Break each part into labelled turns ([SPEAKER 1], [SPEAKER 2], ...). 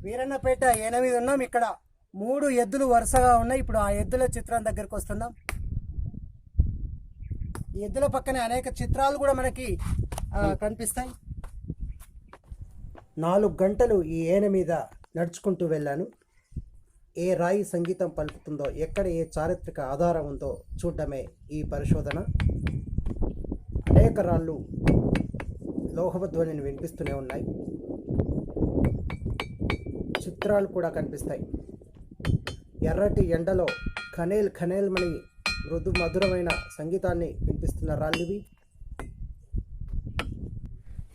[SPEAKER 1] వీరన్నపేట ఏన మీద ఉన్నాం. ఇక్కడ 3 ఎద్దులు వరుసగా ఉన్నాయి. ఇప్పుడు ఆ ఎద్దుల చిత్రం దగ్గరికి వస్తున్నాం. ఈ ఎద్దుల పక్కనే అనేక చిత్రాలు కూడా మనకి కనిపిస్తాయి. 4 గంటలు ఈ ఏన మీద నడుచుకుంటూ వెళ్ళాను. ఏ రాయి సంగీతం పలుకుతుందో, ఎక్కడ ఏ చారిత్రక ఆధారం ఉందో చూడడమే ఈ పరిశోధన. అనేక రాళ్ళు లోహధ్వనిని వినిపిస్తూనే ఉన్నాయి. చిత్రాలు కూడా కనిపిస్తాయి. ఎర్రటి ఎండలో ఖనేల్ ఖనేల్ మని మృదు మధురమైన సంగీతాన్ని వినిపిస్తున్న రాళ్ళివి.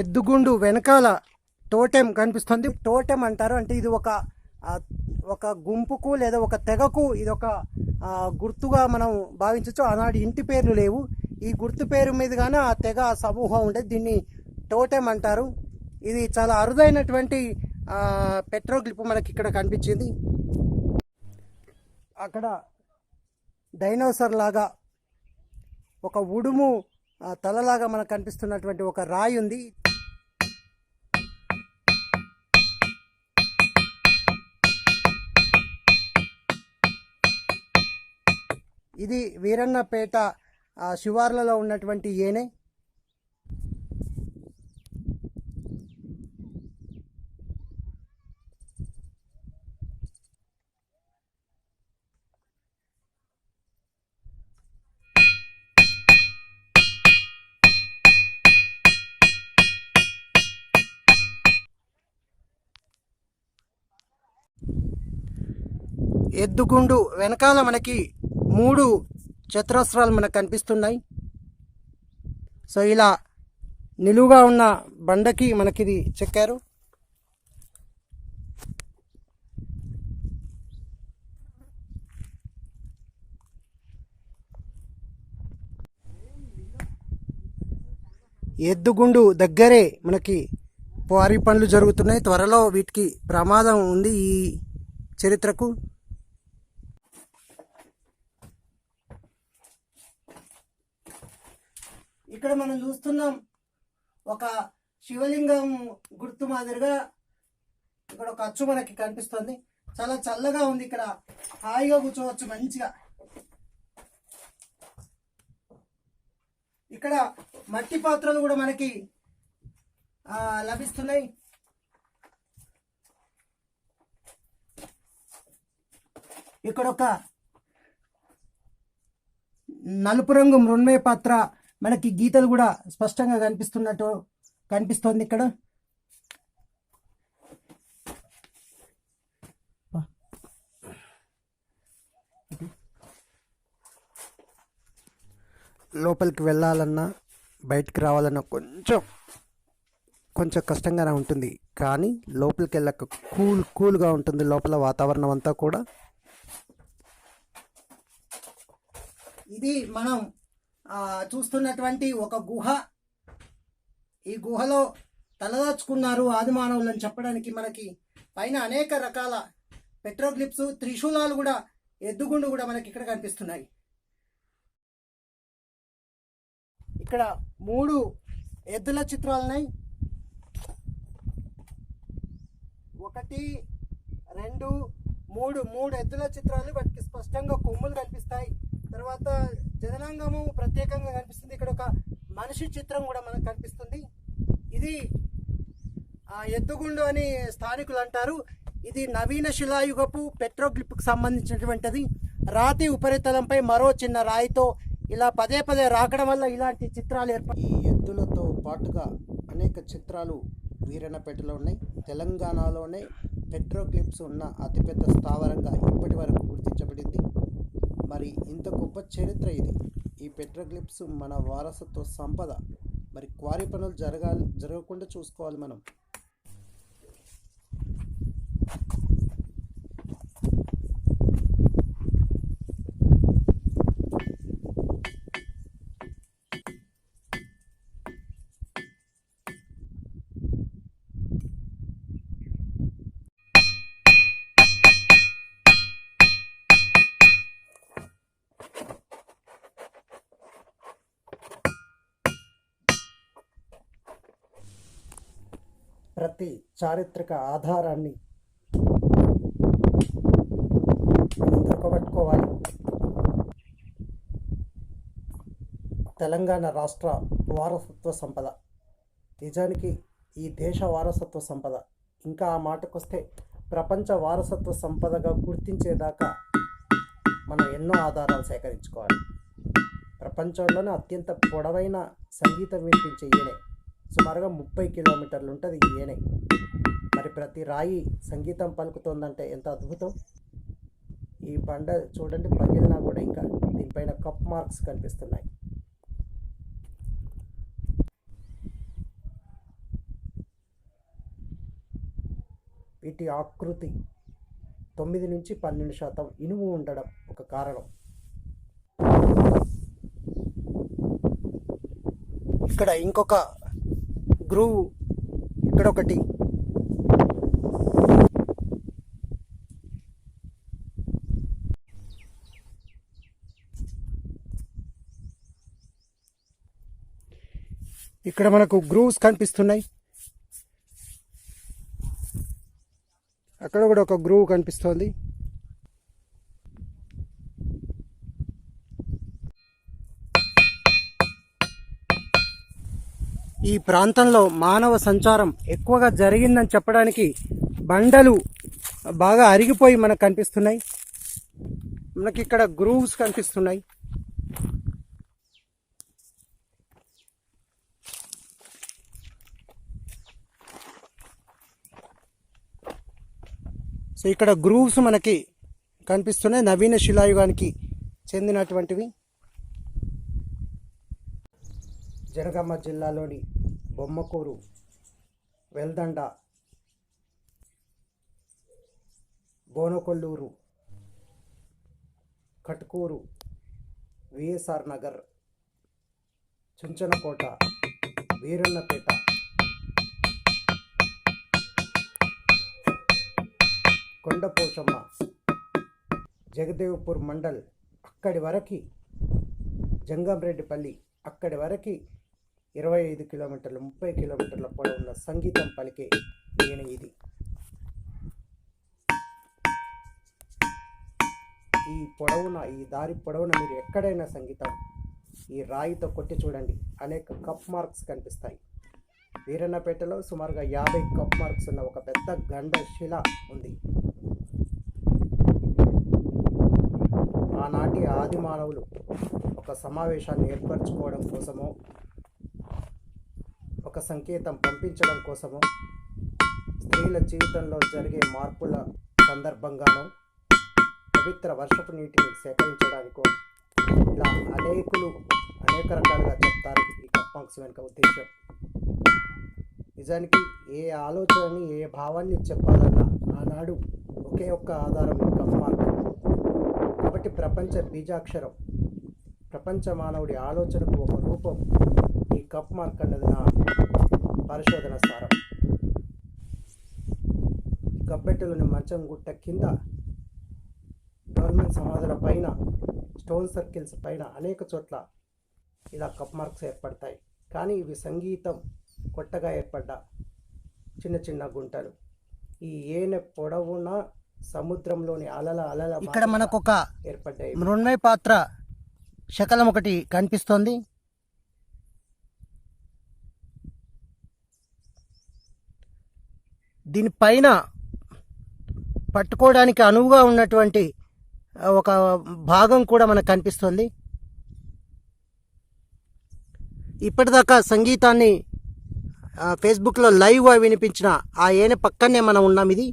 [SPEAKER 1] ఎద్దుగుండు వెనకాల టోటెం కనిపిస్తుంది. టోటెం అంటారు, అంటే ఇది ఒక గుంపుకు లేదా ఒక తెగకు ఇది ఒక గుర్తుగా మనం భావించవచ్చు. ఆనాడు ఇంటి పేర్లు లేవు. ఈ గుర్తు పేరు మీదుగానే ఆ తెగ సమూహం ఉండేది. దీన్ని టోటెం అంటారు. ఇది చాలా అరుదైనటువంటి పెట్రోగ్లిఫ్ మనకి ఇక్కడ కనిపించింది. అక్కడ డైనోసార్ లాగా ఒక ఉడుము తలలాగా మనకు కనిపిస్తున్నటువంటి ఒక రాయి ఉంది. ఇది వీరన్నపేట శివార్లలో ఉన్నటువంటి ఏనే. ఎద్దుగుండు వెనకాల మనకి 3 చతురస్రాలు మనకు కనిపిస్తున్నాయి. సో ఇలా నిలువుగా ఉన్న బండకి మనకిది చెక్కారు. ఎద్దుగుండు దగ్గరే మనకి క్వారీ పనులు జరుగుతున్నాయి. త్వరలో వీటికి ప్రమాదం ఉంది ఈ చరిత్రకు. ఇక్కడ మనం చూస్తున్నాం ఒక శివలింగం గుర్తు మాదిరిగా ఇక్కడ ఒక అచ్చు మనకి కనిపిస్తుంది. చాలా చల్లగా ఉంది. ఇక్కడ హాయిగా కూర్చోవచ్చు మంచిగా. ఇక్కడ మట్టి పాత్రలు కూడా మనకి లభిస్తున్నాయి. ఇక్కడ ఒక నలుపు రంగు మృణ్మయ పాత్ర మనకి గీతలు కూడా స్పష్టంగా కనిపిస్తోంది. ఇక్కడ లోపలికి వెళ్ళాలన్నా బయటికి రావాలన్నా కొంచెం కష్టంగానే ఉంటుంది. కానీ లోపలికి వెళ్ళక కూల్గా ఉంటుంది లోపల వాతావరణం అంతా కూడా. ఇది మనం చూస్తున్నటువంటి ఒక గుహ. ఈ గుహలో తలదాచుకున్నారు ఆదిమానవులు అని చెప్పడానికి మనకి పైన అనేక రకాల పెట్రోగ్లిఫ్స్, త్రిశూలాలు కూడా, ఎద్దుగుండు కూడా మనకి ఇక్కడ కనిపిస్తున్నాయి. ఇక్కడ 3 ఎద్దుల చిత్రాలు ఉన్నాయి. 1, 2, 3 ఎద్దుల చిత్రాలు. వాటికి స్పష్టంగా కొమ్ములు కనిపిస్తాయి. తర్వాత జననాంగము ప్రత్యేకంగా కనిపిస్తుంది. ఇక్కడ ఒక మనిషి చిత్రం కూడా మనకు కనిపిస్తుంది. ఇది ఎద్దుగుండు అని స్థానికులు అంటారు. ఇది నవీన శిలాయుగపు పెట్రోగ్లిఫ్కి సంబంధించినటువంటిది. రాతి ఉపరితలంపై మరో చిన్న రాయితో ఇలా పదే రాకడం వల్ల ఇలాంటి చిత్రాలు ఈ ఎద్దులతో పాటుగా అనేక చిత్రాలు వీరన్నపేటలో ఉన్నాయి. తెలంగాణలోనే పెట్రోగ్లిఫ్స్ ఉన్న అతిపెద్ద స్థావరంగా ఇప్పటి వరకు గుర్తించబడింది. మరి ఇంత గొప్ప చరిత్ర ఇది. ఈ పెట్రోగ్లిఫ్స్ మన వారసత్వ సంపద. మరి క్వారీ పనులు జరగకుండా చూసుకోవాలి మనం. ప్రతి చారిత్రక ఆధారాన్ని తెలంగాణ రాష్ట్ర వారసత్వ సంపద. నిజానికి ఈ దేశ వారసత్వ సంపద, ఇంకా ఆ మాటకొస్తే ప్రపంచ వారసత్వ సంపదగా గుర్తించేదాకా మనం ఎన్నో ఆధారాలు సేకరించుకోవాలి. ప్రపంచంలోనే అత్యంత పొడవైన సంగీతం వినిపించే ఈయనే. సుమారుగా 30 కిలోమీటర్లు ఉంటుంది ఈయనే. మరి ప్రతి రాయి సంగీతం పలుకుతోందంటే ఎంత అద్భుతం. ఈ బండ చూడండి, పగిలినా కూడా ఇంకా దీనిపైన కప్ మార్క్స్ కనిపిస్తున్నాయి. వీటి ఆకృతి 9 నుంచి 12% ఇనుము ఉండడం ఒక కారణం. ఇక్కడ ఇంకొక గ్రూవ్, ఇక్కడ ఒకటి. ఇక్కడ మనకు గ్రూవ్స్ కనిపిస్తున్నాయి. అక్కడ కూడా ఒక గ్రూవ్ కనిపిస్తోంది. ఈ ప్రాంతంలో మానవ సంచారం ఎక్కువగా జరిగిందని చెప్పడానికి బండలు బాగా అరిగిపోయి మనకు కనిపిస్తున్నాయి. మనకి ఇక్కడ గ్రూవ్స్ కనిపిస్తున్నాయి. సో ఇక్కడ గ్రూవ్స్ మనకి కనిపిస్తున్నాయి, నవీన శిలాయుగానికి చెందినటువంటివి. జనగామ జిల్లాలోని బొమ్మకూరు, వెల్దండ, బోనకొల్లూరు, కట్కూరు, విఎస్ఆర్ నగర్, చుంచనకోట, వీరన్నపేట, కొండపోచమ్మ, జగదేవ్పూర్ మండల్, అక్కడి వరకు జంగంరెడ్డిపల్లి, అక్కడి వరకు 25 కిలోమీటర్లు 30 కిలోమీటర్ల పొడవున్న సంగీతం పలికే ఈయన ఇది. ఈ పొడవున, ఈ దారి పొడవున మీరు ఎక్కడైనా సంగీతం ఈ రాయితో కొట్టి చూడండి, అనేక కప్ మార్క్స్ కనిపిస్తాయి. వీరన్నపేటలో సుమారుగా 50 కప్ మార్క్స్ ఉన్న ఒక పెద్ద గండ శిల ఉంది. ఆనాటి ఆది మానవులు ఒక సమావేశాన్ని ఏర్పరచుకోవడం కోసమో, ఒక సంకేతం పంపించడం కోసమో, స్త్రీల జీవితంలో జరిగే మార్పుల సందర్భంగానో, పవిత్ర వర్షపు నీటిని సేకరించడానికో, ఇలా అనేక రకాలుగా చెప్తారు ఈ కప్ మార్క్స్ వెనుక ఉద్దేశం. నిజానికి ఏ ఆలోచనని, ఏ భావాన్ని చెప్పాలన్నా ఆనాడు ఒకే ఒక్క ఆధారం కప్ మార్క్. కాబట్టి ప్రపంచ బీజాక్షరం, ప్రపంచ మానవుడి ఆలోచనకు ఒక రూపం ఈ కప్ మార్క్ అన్నది నా పరిశోధన సారం. గబ్బెట్టలోని మంచం గుట్ట కింద, గవర్నమెంట్ సమాధుల పైన, స్టోన్ సర్కిల్స్ పైన అనేక చోట్ల ఇలా కప్ మార్క్స్ ఏర్పడతాయి. కానీ ఇవి సంగీతం కొత్తగా ఏర్పడ్డ చిన్న చిన్న గుంటలు. ఈ ఏనె పొడవున సముద్రంలోని అలల ఇక్కడ మనకు ఒక ఏర్పడ్డాయి. మృణ్మయ పాత్ర శకలం ఒకటి కనిపిస్తోంది. దీనిపైన పట్టుకోవడానికి అనువుగా ఉన్నటువంటి ఒక భాగం కూడా మనకు కనిపిస్తుంది. ఇప్పటిదాకా సంగీతాన్ని ఫేస్బుక్లో లైవ్గా వినిపించిన ఆ ఏనే పక్కనే మనం ఉన్నాం. ఇది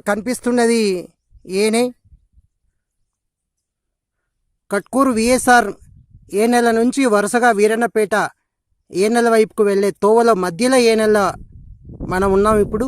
[SPEAKER 1] కనిపిస్తున్నది ఏనే. కట్కూరు విఎస్ఆర్ ఏ నెల నుంచి వరుసగా వీరన్నపేట ఏ నెల వైపుకు వెళ్ళే తోవల మధ్యలో ఏ నెల మనం ఉన్నాం ఇప్పుడు.